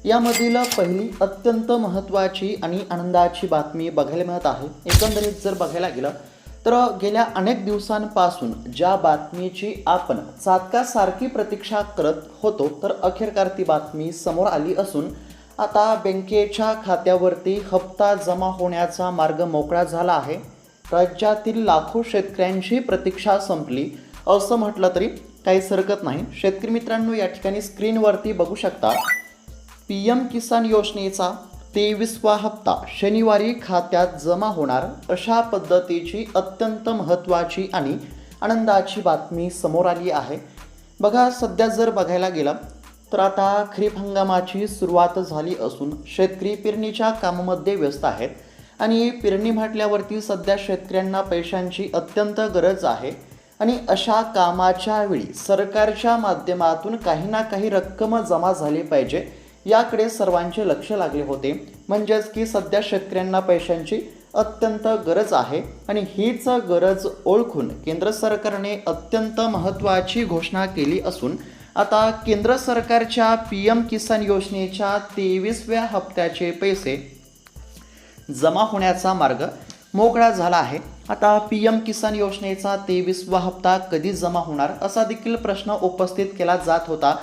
यामधील पहिली अत्यंत महत्त्वाची आणि आनंदाची बातमी बघायला मिळत आहे। एकंदरीत जर बघायला गेलं तर गेल्या अनेक दिवसांपासून ज्या बातमीची आपण सारखी प्रतीक्षा करत होतो तर अखेरकार ती बातमी समोर आली असून आता बँकेच्या खात्यावरती हप्ता जमा होण्याचा मार्ग मोकळा झाला आहे। राज्यातील लाखो शेतकऱ्यांची प्रतीक्षा संपली असं म्हटलं तरी काहीच हरकत नाही। शेतकरी मित्रांनो, या ठिकाणी स्क्रीनवरती बघू शकता PM किसान योजनेचा 23वा हप्ता शनिवारी खात्यात जमा होणार अशा पद्धतीची अत्यंत महत्त्वाची आणि आनंदाची बातमी समोर आली आहे। बघा, सध्या जर बघायला गेलं तर आता खरीप हंगामाची सुरुवात झाली असून शेतकरी पेरणीच्या कामामध्ये व्यस्त आहेत आणि पेरणी म्हटल्यावरती सध्या शेतकऱ्यांना पैशांची अत्यंत गरज आहे आणि अशा कामाच्या वेळी सरकारच्या माध्यमातून काही ना काही रक्कम जमा झाली पाहिजे याकडे सर्वांचे लक्ष लागले होते। म्हणजेच की सध्या शेतकऱ्यांना पैशांची अत्यंत गरज आहे आणि हीच गरज ओळखून केंद्र सरकारने अत्यंत महत्त्वाची घोषणा केली असून आता केंद्र सरकारच्या PM किसान योजनेच्या 23व्या हप्त्याचे पैसे जमा होण्याचा मार्ग मोकळा झाला आहे। आता PM किसान योजनेचा 23वा हप्ता कधी जमा होणार असा देखील प्रश्न उपस्थित केला जात होता।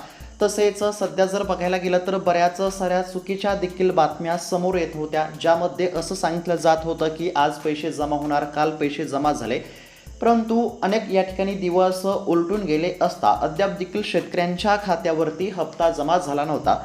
तसेच सध्या जर बघायला गेलं तर बऱ्याच साऱ्या चुकीच्या देखील बातम्या समोर येत होत्या, ज्यामध्ये असं सांगितलं जात होतं की आज पैसे जमा होणार, काल पैसे जमा झाले, परंतु अनेक या ठिकाणी दिवस उलटून गेले असता अद्याप देखील शेतकऱ्यांच्या खात्यावरती हप्ता जमा झाला नव्हता।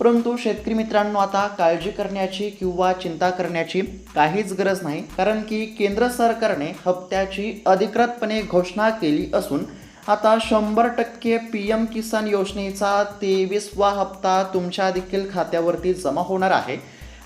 परंतु शेतकरी मित्रांनो, आता काळजी करण्याची किंवा चिंता करण्याची काहीच गरज नाही, कारण की केंद्र सरकारने हप्त्याची अधिकृतपणे घोषणा केली असून आता 100% PM किसान योजनेचा 23वा हप्ता तुमच्या देखील खात्यावरती जमा होणार आहे।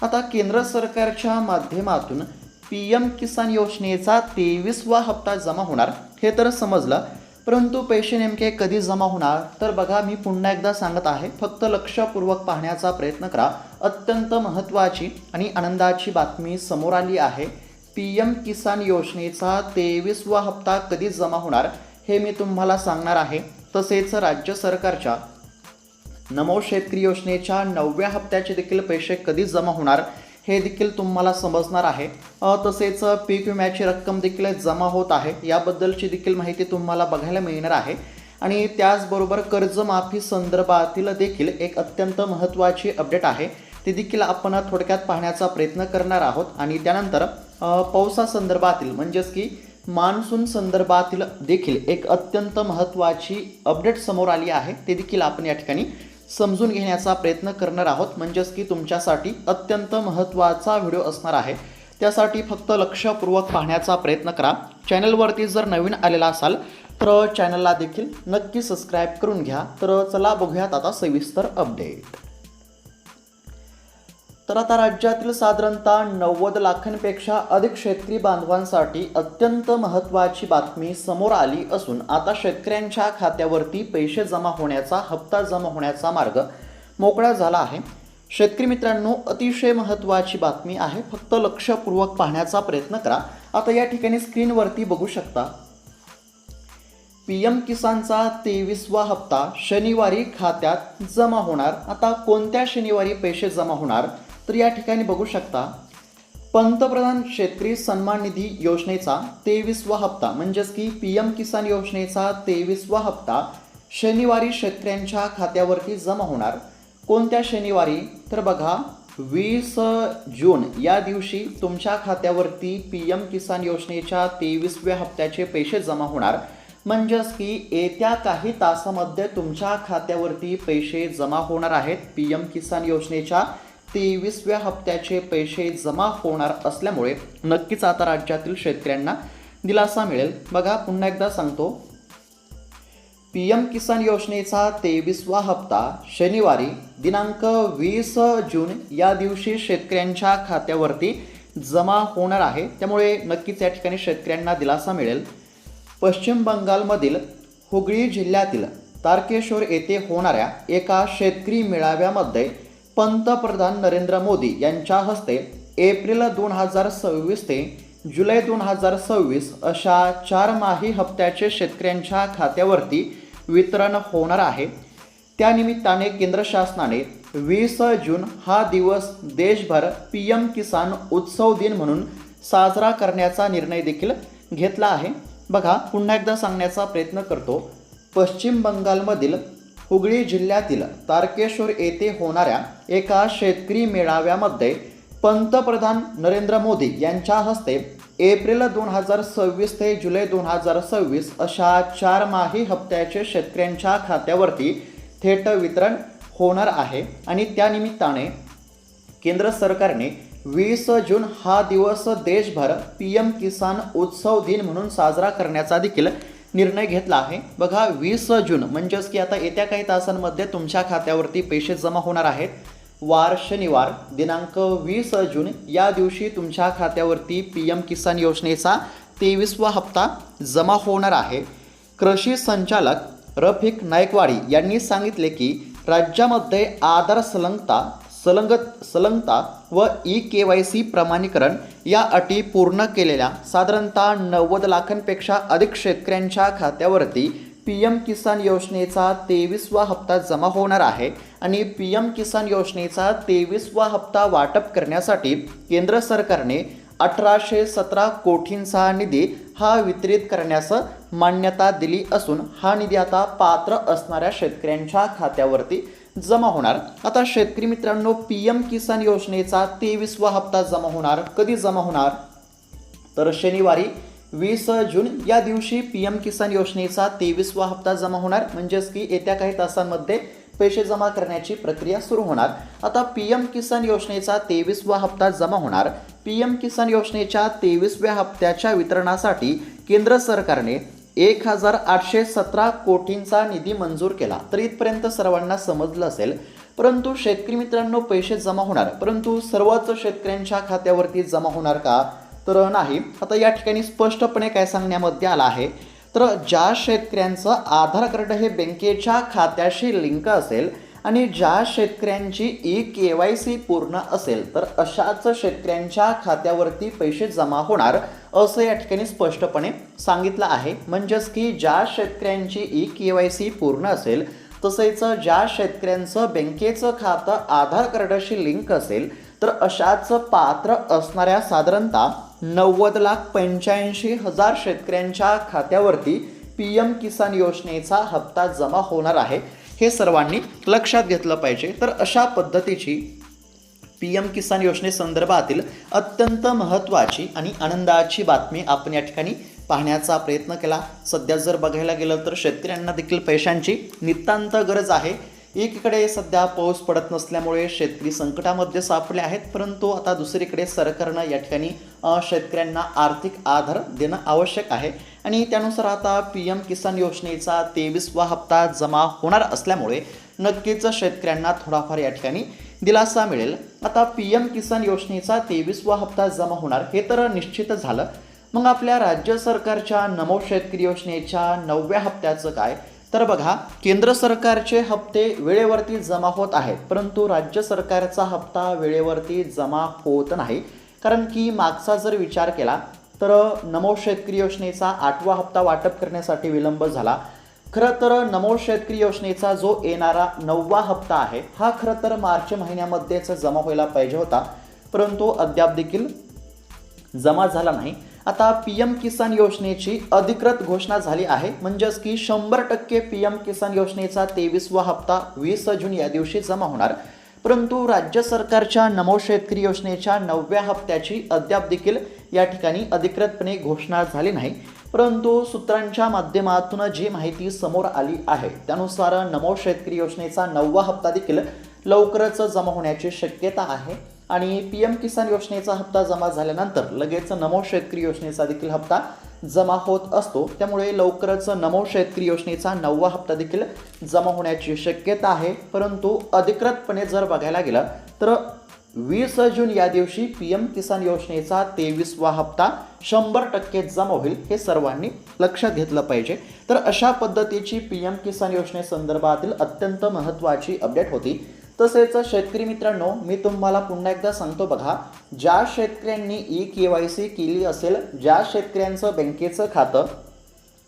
आता केंद्र सरकारच्या माध्यमातून PM किसान योजनेचा 23वा हप्ता जमा होणार हे तर समजलं, परंतु पैसे नेमके कधी जमा होणार तर बघा, मी पुन्हा एकदा सांगत आहे, फक्त लक्षपूर्वक पाहण्याचा प्रयत्न करा। अत्यंत महत्त्वाची आणि आनंदाची बातमी समोर आली आहे। PM किसान योजनेचा 23वा हप्ता कधी जमा होणार हे मी तुम्हाला सांगणार आहे। तसेच राज्य सरकारच्या नमो शेतकरी योजनेच्या 9व्या हप्त्याचे देखील पैसे कधी जमा होणार हे देखील तुम्हाला समजणार आहे। तसेच पीक विम्याची रक्कम देखील जमा होत आहे याबद्दलची देखील माहिती तुम्हाला बघायला मिळणार आहे आणि त्याचबरोबर कर्जमाफी संदर्भातील देखील एक अत्यंत महत्त्वाची अपडेट आहे, ती देखील आपण थोडक्यात पाहण्याचा प्रयत्न करणार आहोत। आणि त्यानंतर पावसासंदर्भातील म्हणजेच की मान्सून संदर्भातील देखील एक अत्यंत महत्त्वाची अपडेट समोर आली आहे, ते देखील आपण या ठिकाणी समजून घेण्याचा प्रयत्न करणार आहोत। म्हणजेच की तुमच्यासाठी अत्यंत महत्त्वाचा व्हिडिओ असणार आहे, त्यासाठी फक्त लक्षपूर्वक पाहण्याचा प्रयत्न करा। चॅनलवरती जर नवीन आलेला असाल तर चॅनलला देखील नक्की सबस्क्राईब करून घ्या। तर चला बघूयात आता सविस्तर अपडेट। तर आता राज्यातील साधारणतः 90 लाखांपेक्षा अधिक शेतकरी बांधवांसाठी अत्यंत महत्त्वाची बातमी समोर आली असून आता शेतकऱ्यांच्या खात्यावरती पैसे जमा होण्याचा, हप्ता जमा होण्याचा मार्ग मोकळा झाला आहे। शेतकरी मित्रांनो, अतिशय महत्त्वाची बातमी आहे, फक्त लक्षपूर्वक पाहण्याचा प्रयत्न करा। आता या ठिकाणी स्क्रीनवरती बघू शकता PM किसानचा 23वा हप्ता शनिवारी खात्यात जमा होणार। आता कोणत्या शनिवारी पैसे जमा होणार तर या ठिकाणी बघू शकता पंतप्रधान शेतकरी सन्मान निधी योजनेचा 23वा हप्ता म्हणजेच की PM किसान योजनेचा 23वा हप्ता शनिवारी शेतकऱ्यांच्या खात्यावरती जमा होणार। कोणत्या शनिवारी तर बघा, 20 जून या दिवशी तुमच्या खात्यावरती PM किसान योजनेच्या 23व्या हप्त्याचे पैसे जमा होणार। म्हणजेच की येत्या काही तासामध्ये तुमच्या खात्यावरती पैसे जमा होणार आहेत। PM किसान योजनेच्या 23व्या हप्त्याचे पैसे जमा होणार असल्यामुळे नक्कीच आता राज्यातील शेतकऱ्यांना दिलासा मिळेल। बघा, पुन्हा एकदा सांगतो, PM किसान योजनेचा 23वा हप्ता शनिवारी दिनांक 20 जून या दिवशी शेतकऱ्यांच्या खात्यावरती जमा होणार आहे, त्यामुळे नक्कीच या ठिकाणी शेतकऱ्यांना दिलासा मिळेल। पश्चिम बंगालमधील हुगळी जिल्ह्यातील तारकेश्वर येथे होणाऱ्या एका शेतकरी मेळाव्यामध्ये पंतप्रधान नरेंद्र मोदी यांच्या हस्ते एप्रिल 2026 ते जुलै 2026 अशा 4 माही हप्त्याचे शेतकऱ्यांच्या खात्यावरती वितरण होणार आहे। त्यानिमित्ताने केंद्र शासनाने 20 जून हा दिवस देशभर PM किसान उत्सव दिन म्हणून साजरा करण्याचा निर्णय देखील घेतला आहे। बघा, पुन्हा एकदा सांगण्याचा प्रयत्न करतो। पश्चिम बंगालमधील हुगळी जिल्ह्यातील तारकेश्वर येथे होणाऱ्या एका शेतकरी मेळाव्यामध्ये पंतप्रधान नरेंद्र मोदी यांच्या हस्ते एप्रिल 2026 ते जुलै 2026 अशा 4 माही हप्त्याचे शेतकऱ्यांच्या खात्यावरती थेट वितरण होणार आहे। आणि त्यानिमित्ताने केंद्र सरकारने 20 जून हा दिवस देशभर PM किसान उत्सव दिन म्हणून साजरा करण्याचा देखील निर्णय घेतला आहे। बघा, 20 जून म्हणजेच की आता येत्या काही तासांमध्ये तुमच्या खात्यावरती पैसे जमा होणार आहेत। वार शनिवार दिनांक 20 जून या दिवशी तुमच्या खात्यावरती PM किसान योजनेचा 23वा हप्ता जमा होणार आहे। कृषी संचालक रफिक नायकवाडी यांनी सांगितले की राज्यामध्ये आधार संलग्नता व eKYC प्रमाणीकरण या अटी पूर्ण केलेल्या साधारणतः 90 लाखांपेक्षा अधिक शेतकऱ्यांच्या खात्यावरती PM किसान योजनेचा 23वा हप्ता जमा होणार आहे। आणि PM किसान योजनेचा 23वा हप्ता वाटप करण्यासाठी केंद्र सरकारने 1817 कोटींचा निधी हा वितरित करण्यास मान्यता दिली असून हा निधी आता पात्र असणाऱ्या शेतकऱ्यांच्या खात्यावरती जमा होणार। आता शेतकरी मित्रांनो, PM किसान योजनेचा 23वा हप्ता जमा होणार कधी जमा होणार, तर शनिवारी 20 जून या दिवशी PM किसान योजनेचा 23वा हप्ता जमा होणार। म्हणजेच की येत्या काही तासांमध्ये पैसे जमा करण्याची प्रक्रिया सुरू होणार। आता PM किसान योजनेचा 23वा हप्ता जमा होणार। PM किसान योजनेच्या 23व्या हप्त्याच्या वितरणासाठी केंद्र सरकारने 1817 कोटींचा निधी मंजूर केला। तर इथपर्यंत सर्वांना समजलं असेल। परंतु शेतकरी मित्रांनो, पैसे जमा होणार, परंतु सर्वच शेतकऱ्यांच्या खात्यावरती जमा होणार का, तर नाही। आता या ठिकाणी स्पष्टपणे काय सांगण्यामध्ये आलं आहे, तर ज्या शेतकऱ्यांचं आधार कार्ड हे बँकेच्या खात्याशी लिंक असेल आणि ज्या शेतकऱ्यांची eKYC पूर्ण असेल तर अशाच शेतकऱ्यांच्या खात्यावरती पैसे जमा होणार असं या ठिकाणी स्पष्टपणे सांगितलं आहे। म्हणजेच की ज्या शेतकऱ्यांची eKYC पूर्ण असेल तसेच ज्या शेतकऱ्यांचं बँकेचं खातं आधार कार्डाशी लिंक असेल तर अशाच पात्र असणाऱ्या साधारणतः 90,85,000 शेतकऱ्यांच्या खात्यावरती PM किसान योजनेचा हप्ता जमा होणार आहे। हे सर्वांनी लक्षात घेतलं पाहिजे। तर अशा पद्धतीची PM किसान योजनेसंदर्भातील अत्यंत महत्त्वाची आणि आनंदाची बातमी आपण या ठिकाणी पाहण्याचा प्रयत्न केला। सध्या जर बघायला गेलं तर शेतकऱ्यांना देखील पैशांची नितांत गरज आहे। एकीकडे सध्या पाऊस पडत नसल्यामुळे शेतकरी संकटामध्ये सापडले आहेत, परंतु आता दुसरीकडे सरकारनं या ठिकाणी शेतकऱ्यांना आर्थिक आधार देणं आवश्यक आहे। आणि त्यानुसार आता PM किसान योजनेचा 23वा हप्ता जमा होणार असल्यामुळे नक्कीच शेतकऱ्यांना थोडाफार या ठिकाणी दिलासा मिळेल। आता PM किसान योजनेचा 23वा हप्ता जमा होणार हे तर निश्चित झालं। मग आपल्या राज्य सरकारच्या नमो शेतकरी योजनेच्या 9व्या हप्त्याचं काय, तर बघा, केंद्र सरकारचे हप्ते वेळेवरती जमा होत आहेत, परंतु राज्य सरकारचा हप्ता वेळेवरती जमा होत नाही। कारण की मागचा जर विचार केला तर नमो शेतकरी योजनेचा 8वा हप्ता वाटप करण्यासाठी विलंब झाला। खरं तर नमो शेतकरी योजनेचा जो येणारा 9वा हप्ता आहे हा खरं तर मार्च महिन्यामध्येच जमा व्हायला पाहिजे होता, परंतु अद्याप देखील जमा झाला नाही। आता PM किसान योजनेची अधिकृत घोषणा झाली आहे। म्हणजेच की 100% PM किसान योजनेचा 23वा हप्ता 20 जून या दिवशी जमा होणार। परंतु राज्य सरकारच्या नमो शेतकरी योजनेच्या 9व्या हप्त्याची अद्याप देखील या ठिकाणी अधिकृतपणे घोषणा झाली नाही। परंतु सूत्रांच्या माध्यमातून जी माहिती समोर आली आहे त्यानुसार नमो शेतकरी योजनेचा 9वा हप्ता देखील लवकरच जमा होण्याची शक्यता आहे। आणि PM किसान योजनेचा हप्ता जमा झाल्यानंतर लगेच नमो शेतकरी योजनेचा देखील हप्ता जमा होत असतो, त्यामुळे लवकरच नमो शेतकरी योजनेचा 9वा हप्ता देखील जमा होण्याची शक्यता आहे। परंतु अधिकृतपणे जर बघायला गेलं तर 20 जून या दिवशी PM किसान योजनेचा 23वा हप्ता 100% जमा होईल, हे सर्वांनी लक्षात घेतलं पाहिजे। तर अशा पद्धतीची PM किसान योजनेसंदर्भातील अत्यंत महत्त्वाची अपडेट होती। तसेच शेतकरी मित्रांनो, मी तुम्हाला पुन्हा एकदा सांगतो, बघा, ज्या शेतकऱ्यांनी eKYC केली असेल, ज्या शेतकऱ्यांचं बँकेचं खातं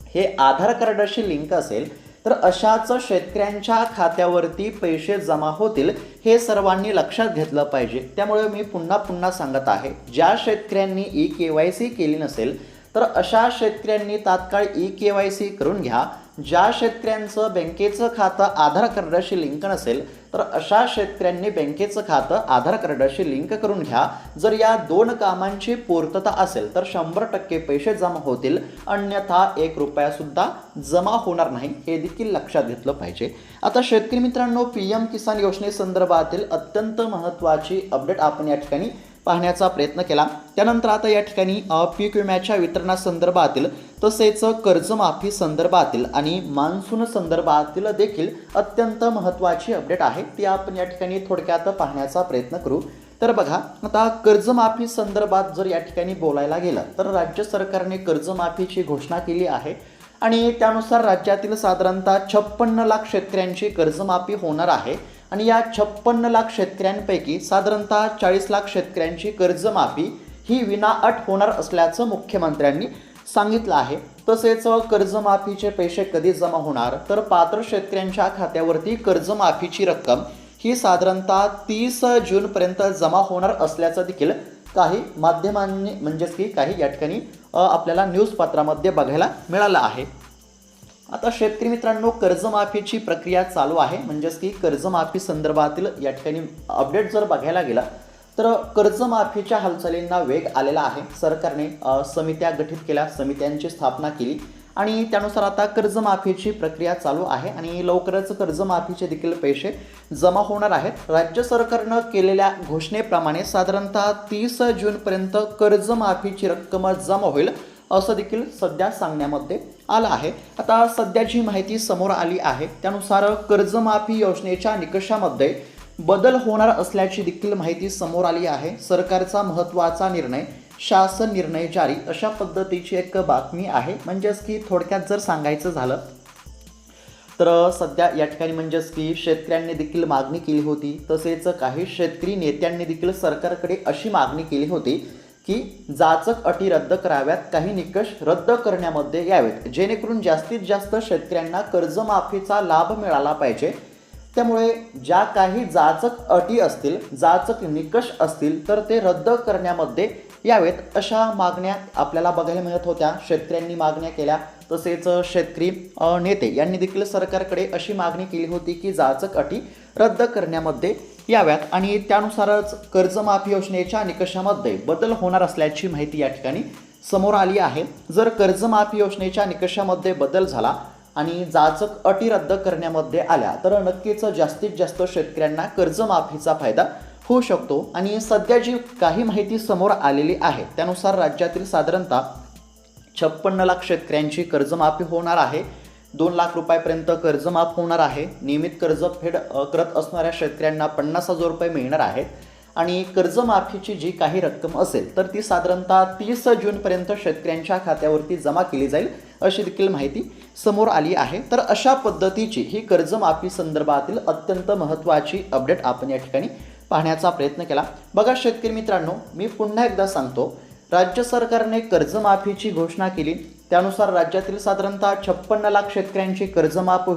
हे आधार कार्डाशी लिंक असेल, तर अशाच शेतकऱ्यांच्या खात्यावरती पैसे जमा होतील हे सर्वांनी लक्षात घेतलं पाहिजे। त्यामुळे मी पुन्हा पुन्हा सांगत आहे, ज्या शेतकऱ्यांनी KYC केली नसेल तर अशा शेतकऱ्यांनी तात्काळ KYC करून घ्या। ज्या शेतकऱ्यांचं बँकेचं खातं आधार कार्डाशी लिंक नसेल तर अशा शेतकऱ्यांनी बँकेचं खातं आधार कार्डाशी लिंक करून घ्या। जर या दोन कामांची पूर्तता असेल तर 100% पैसे जमा होतील, अन्यथा 1 रुपया सुद्धा जमा होणार नाही, हे देखील लक्षात घेतलं पाहिजे। आता शेतकरी मित्रांनो, PM किसान योजनेसंदर्भातील अत्यंत महत्त्वाची अपडेट आपण या ठिकाणी पाहण्याचा प्रयत्न केला। त्यानंतर आता या ठिकाणी पीक विम्याच्या वितरणासंदर्भातील तसेच कर्जमाफी संदर्भातील आणि मान्सून संदर्भातील देखील अत्यंत महत्त्वाची अपडेट आहे, ती आपण या ठिकाणी थोडक्यात पाहण्याचा प्रयत्न करू। तर बघा, आता कर्जमाफी संदर्भात जर या ठिकाणी बोलायला गेलं तर राज्य सरकारने कर्जमाफीची घोषणा केली आहे आणि त्यानुसार राज्यातील साधारणतः 56 लाख शेतकऱ्यांची कर्जमाफी होणार आहे आणि या 56 लाख शेतकऱ्यांपैकी साधारणतः 40 लाख शेतकऱ्यांची कर्जमाफी ही विनाअट होणार असल्याचं मुख्यमंत्र्यांनी सांगितलं आहे। तसेच कर्जमाफीचे पैसे कधी जमा होणार तर पात्र शेतकऱ्यांच्या खात्यावरती कर्जमाफीची रक्कम ही साधारणतः 30 जूनपर्यंत जमा होणार असल्याचं देखील काही माध्यमांनी म्हणजेच की काही या ठिकाणी आपल्याला न्यूजपत्रामध्ये बघायला मिळालं आहे। आता शेतकरी मित्रांनो, कर्जमाफीची प्रक्रिया चालू आहे, म्हणजेच की कर्जमाफी संदर्भातील या ठिकाणी अपडेट जर बघायला गेला तर कर्जमाफीच्या हालचालींना वेग आलेला आहे। सरकारने समित्या गठीत केल्या, समित्यांची स्थापना केली आणि त्यानुसार आता कर्जमाफीची प्रक्रिया चालू आहे आणि लवकरच कर्जमाफीचे देखील पैसे जमा होणार आहेत। राज्य सरकारनं केलेल्या घोषणेप्रमाणे साधारणतः 30 जूनपर्यंत कर्जमाफीची रक्कम जमा होईल असं देखील सध्या सांगण्यामध्ये आलं आहे। आता सध्या जी माहिती समोर आली आहे त्यानुसार कर्जमाफी योजनेच्या निकषामध्ये बदल होणार असल्याची देखील माहिती समोर आली आहे। सरकारचा महत्त्वाचा निर्णय, शासन निर्णय जारी, अशा पद्धतीची एक बातमी आहे। म्हणजेच की थोडक्यात जर सांगायचं झालं तर सध्या या ठिकाणी म्हणजेच की शेतकऱ्यांनी देखील मागणी केली होती, तसेच काही शेतकरी नेत्यांनी देखील सरकारकडे अशी मागणी केली होती की जाचक अटी रद्द कराव्यात, काही निकष रद्द करण्यामध्ये यावेत, जेणेकरून जास्तीत जास्त शेतकऱ्यांना कर्जमाफीचा लाभ मिळाला पाहिजे। त्यामुळे ज्या काही जाचक अटी असतील, जाचक निकष असतील तर ते रद्द करण्यामध्ये यावेत, अशा मागण्या आपल्याला बघायला मिळत होत्या। शेतकऱ्यांनी मागण्या केल्या, तसेच शेतकरी नेते यांनी देखील सरकारकडे अशी मागणी केली होती की जाचक अटी रद्द करण्यामध्ये याव्यात आणि त्यानुसारच कर्जमाफी योजनेच्या निकषामध्ये बदल होणार असल्याची माहिती या ठिकाणी समोर आली आहे। जर कर्जमाफी योजनेच्या निकषामध्ये बदल झाला आणि जाचक अटी रद्द करण्यामध्ये आल्या तर नक्कीच जास्तीत जास्त शेतकऱ्यांना कर्जमाफीचा फायदा होऊ शकतो। आणि सध्या जी काही माहिती समोर आलेली आहे त्यानुसार राज्यातील साधारणतः 56 लाख शेतकऱ्यांची कर्जमाफी होणार आहे, 2 लाख रुपयापर्यंत कर्जमाफ होणार आहे। नियमित कर्जफेड करत असणाऱ्या शेतकऱ्यांना 50,000 रुपये मिळणार आहेत आणि कर्जमाफीची जी काही रक्कम असेल तर ती साधारणतः 30 जूनपर्यंत शेतकऱ्यांच्या खात्यावरती जमा केली जाईल, अशी देखील माहिती समोर आली आहे। तर अशा पद्धतीची ही कर्जमाफी संदर्भातील अत्यंत महत्त्वाची अपडेट आपण या ठिकाणी पाहण्याचा प्रयत्न केला। बघा शेतकरी मित्रांनो, मी पुन्हा एकदा सांगतो, राज्य सरकारने कर्जमाफीची घोषणा केली, त्यानुसार राज्यातील साधारणतः 56 लाख शेतकऱ्यांची कर्जमाफ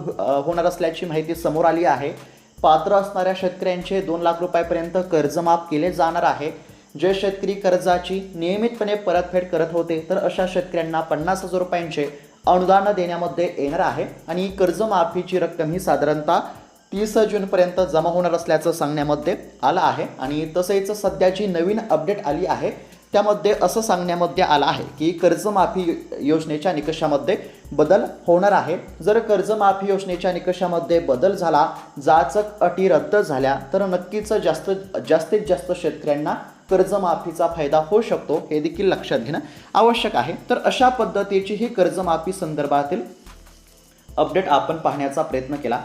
होणार असल्याची माहिती समोर आली आहे। पात्र असणाऱ्या शेतकऱ्यांचे 2 लाख रुपयापर्यंत कर्जमाफ केले जाणार आहे। जे शेतकरी कर्जाची नियमितपणे परतफेड करत होते तर अशा शेतकऱ्यांना 50,000 रुपयांचे अनुदान देण्यामध्ये येणार आहे आणि कर्जमाफीची रक्कम ही साधारणतः 30 जूनपर्यंत जमा होणार असल्याचं सांगण्यामध्ये आलं आहे। आणि तसेच सध्या जी नवीन अपडेट आली आहे त्यामध्ये असं सांगण्यामध्ये आलं आहे की कर्जमाफी योजनेच्या निकषामध्ये बदल होणार आहे। जर कर्जमाफी योजनेच्या निकषामध्ये बदल झाला, जाचक अटी रद्द झाल्या तर नक्कीच जास्तीत जास्त शेतकऱ्यांना कर्जमाफीचा फायदा होऊ शकतो, हे देखील लक्षात घेणं आवश्यक आहे। तर अशा पद्धतीची ही कर्जमाफी संदर्भातील अपडेट आपण पाहण्याचा प्रयत्न केला।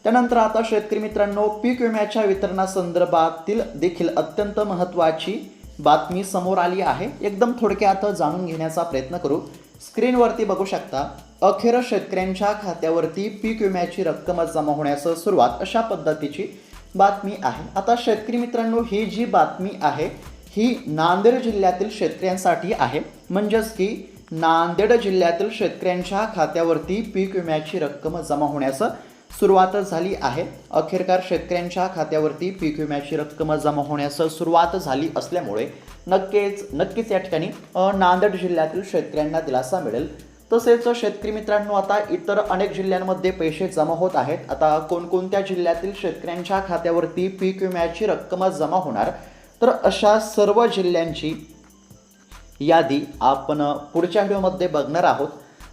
त्यानंतर आता शेतकरी मित्रांनो, पीक विम्याच्या वितरणासंदर्भातील देखील अत्यंत महत्त्वाची बातमी समोर आली आहे। एकदम थोडक्यात जाणून घेण्याचा प्रयत्न करू। स्क्रीनवरती बघू शकता, अखेर शेतकऱ्यांच्या खात्यावरती पीक विम्याची रक्कम जमा होण्यास सुरुवात, अशा पद्धतीची बातमी आहे। आता शेतकरी मित्रांनो, ही जी बातमी आहे ही नांदेड जिल्ह्यातील शेतकऱ्यांसाठी आहे। म्हणजेच की नांदेड जिल्ह्यातील शेतकऱ्यांच्या खात्यावरती पीक विम्याची रक्कम जमा होण्यास सुरुवात झाली आहे. अखेरकार शेतकऱ्यांच्या खात्यावरती पीक विम्याची रक्कम जमा होण्यास सुरुवात झाली असल्यामुळे नक्कीच या ठिकाणी नांदेड जिल्ह्यातील शेतकऱ्यांना दिलासा मिळेल. तसेच शेतकरी मित्रांनो, आता इतर अनेक जिल्ह्यांमध्ये पैसे जमा होत आहेत. आता कोणकोणत्या जिल्ह्यातील शेतकऱ्यांच्या खात्यावरती पीक विम्याची रक्कम जमा होणार, तर अशा सर्व जिल्ह्यांची यादी आपण पुढच्या व्हिडिओमध्ये बघणार आहोत.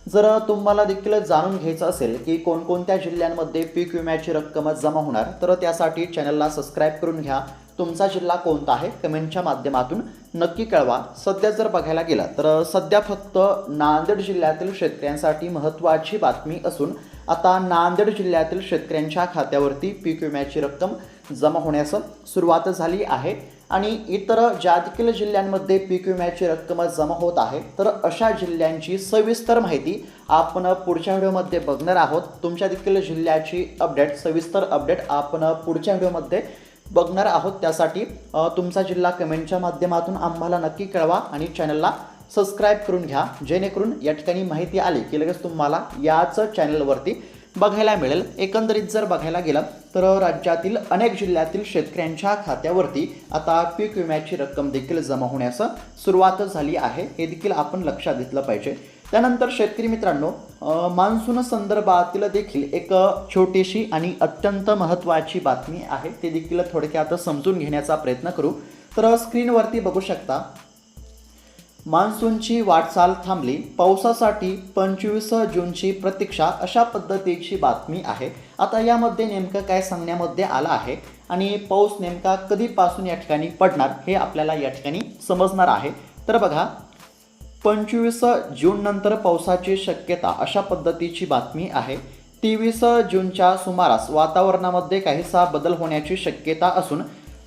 जर तुम्हाला देखील जाणून घ्यायचं असेल की कोणकोणत्या जिल्ह्यांमध्ये पीक विम्याची रक्कम जमा होणार, तर त्यासाठी चॅनलला सबस्क्राईब करून घ्या. तुमचा जिल्हा कोणता आहे कमेंटच्या माध्यमातून नक्की कळवा. सध्या जर बघायला गेला तर सध्या फक्त नांदेड जिल्ह्यातील शेतकऱ्यांसाठी महत्त्वाची बातमी असून आता नांदेड जिल्ह्यातील शेतकऱ्यांच्या खात्यावरती पीक विम्याची रक्कम जमा होण्यास सुरुवात झाली आहे. आणि इतर ज्या देखील जिल्ह्यांमध्ये पीक विम्याची रक्कम जमा होत आहे, तर अशा जिल्ह्यांची सविस्तर माहिती आपण पुढच्या व्हिडिओमध्ये बघणार आहोत. तुमच्या देखील जिल्ह्याची सविस्तर अपडेट आपण पुढच्या व्हिडिओमध्ये बघणार आहोत. त्यासाठी तुमचा जिल्हा कमेंटच्या माध्यमातून आम्हाला नक्की कळवा आणि चॅनलला सबस्क्राईब करून घ्या, जेणेकरून या ठिकाणी माहिती आली की लगेच तुम्हाला याच चॅनलवरती बघायला मिळेल. एकंदरीत जर बघायला गेलं तर राज्यातील अनेक जिल्ह्यातील शेतकऱ्यांच्या खात्यावरती आता पीक विम्याची रक्कम देखील जमा होण्यास सुरुवात झाली आहे. हे देखील आपण लक्षात घेतलं पाहिजे. त्यानंतर शेतकरी मित्रांनो, मान्सून संदर्भातील देखील एक छोटीशी आणि अत्यंत महत्त्वाची बातमी आहे. ते देखील थोडक्यात समजून घेण्याचा प्रयत्न करू. तर स्क्रीनवरती बघू शकता, मान्सूनची वाटचाल थांबली, पावसासाठी 25 जूनची प्रतीक्षा, अशा पद्धतीची बातमी आहे. आता यामध्ये नेमकं काय सांगण्यामध्ये आलं आहे आणि पाऊस नेमका कधीपासून या ठिकाणी पडणार हे आपल्याला या ठिकाणी समजणार आहे. तर बघा, 25 जून नंतर पावसाची शक्यता, अशा पद्धतीची बातमी आहे. 23 जूनच्या सुमारास वातावरणामध्ये काहीसा बदल होण्याची शक्यता असून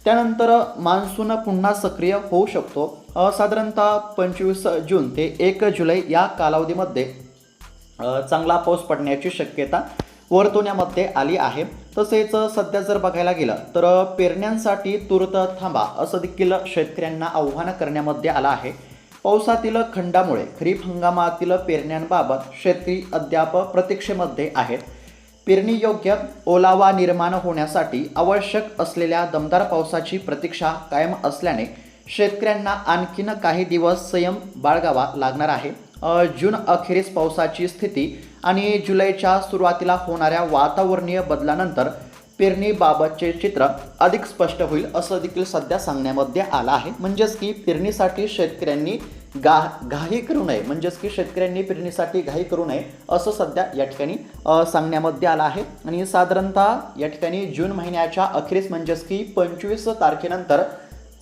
त्यानंतर मान्सून पुन्हा सक्रिय होऊ शकतो. साधारणतः 25 जून ते 1 जुलै या कालावधीमध्ये चांगला पाऊस पडण्याची शक्यता वर्तवण्यामध्ये आली आहे. तसेच सध्या जर बघायला गेलं तर पेरण्यांसाठी तूर्त थांबा, असं देखील शेतकऱ्यांना आव्हान करण्यामध्ये आलं आहे. पावसातील खंडामुळे खरीप हंगामातील पेरण्यांबाबत शेतकरी अद्याप प्रतीक्षेमध्ये आहेत. पेरणीयोग्य ओलावा निर्माण होण्यासाठी आवश्यक असलेल्या दमदार पावसाची प्रतीक्षा कायम असल्याने शेतकऱ्यांना आणखीन काही दिवस संयम बाळगावा लागणार आहे. जून अखेरीस पावसाची स्थिती आणि जुलैच्या सुरुवातीला होणाऱ्या वातावरणीय बदलानंतर पेरणीबाबतचे चित्र अधिक स्पष्ट होईल, असं देखील सध्या सांगण्यामध्ये आलं आहे. म्हणजेच की पेरणीसाठी शेतकऱ्यांनी घाई करू नये, पेरणीसाठी घाई करू नये, असं सध्या या ठिकाणी सांगण्यामध्ये आलं आहे. आणि साधारणतः या ठिकाणी जून महिन्याच्या अखेरीस म्हणजेच की 25 तारखेनंतर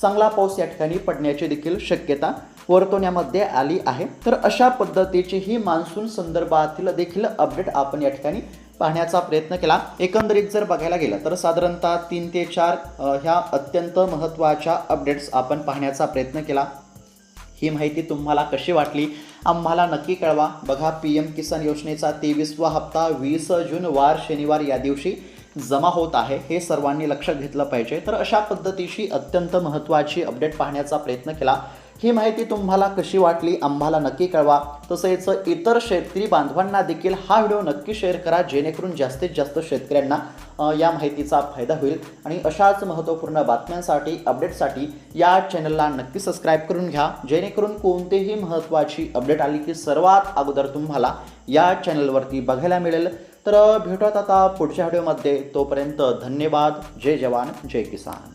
चांगला पाऊस या ठिकाणी पडण्याची देखील शक्यता वर्तवण्यामध्ये आली आहे. तर अशा पद्धतीची ही मान्सून संदर्भातील देखील अपडेट आपण या ठिकाणी पाहण्याचा प्रयत्न केला. एकंदरीत जर बघायला गेलं तर साधारणतः 3 ते 4 ह्या अत्यंत महत्त्वाच्या अपडेट्स आपण पाहण्याचा प्रयत्न केला. ही माहिती तुम्हाला कशी वाटली आम्हाला नक्की कळवा. बघा, PM किसान योजनेचा 23वा हप्ता 20 जून वार शनिवार या दिवशी जमा होत आहे. हे सर्वांनी लक्षात घेतलं पाहिजे. तर अशा पद्धतीची अत्यंत महत्त्वाची अपडेट पाहण्याचा प्रयत्न केला. ही माहिती तुम्हाला कशी वाटली आम्हाला नक्की कळवा. तसेच इतर शेतकरी बांधवांना देखील हा व्हिडिओ नक्की शेअर करा, जेणेकरून जास्तीत जास्त शेतकऱ्यांना या माहितीचा फायदा होईल. आणि अशाच महत्त्वपूर्ण बातम्यांसाठी, अपडेटसाठी या चॅनलला नक्की सबस्क्राईब करून घ्या, जेणेकरून कोणतीही महत्त्वाची अपडेट आली की सर्वात अगोदर तुम्हाला या चॅनलवरती बघायला मिळेल. तर भेटूयात आता पुढच्या व्हिडिओमध्ये. तोपर्यंत धन्यवाद. जय जवान, जय किसान.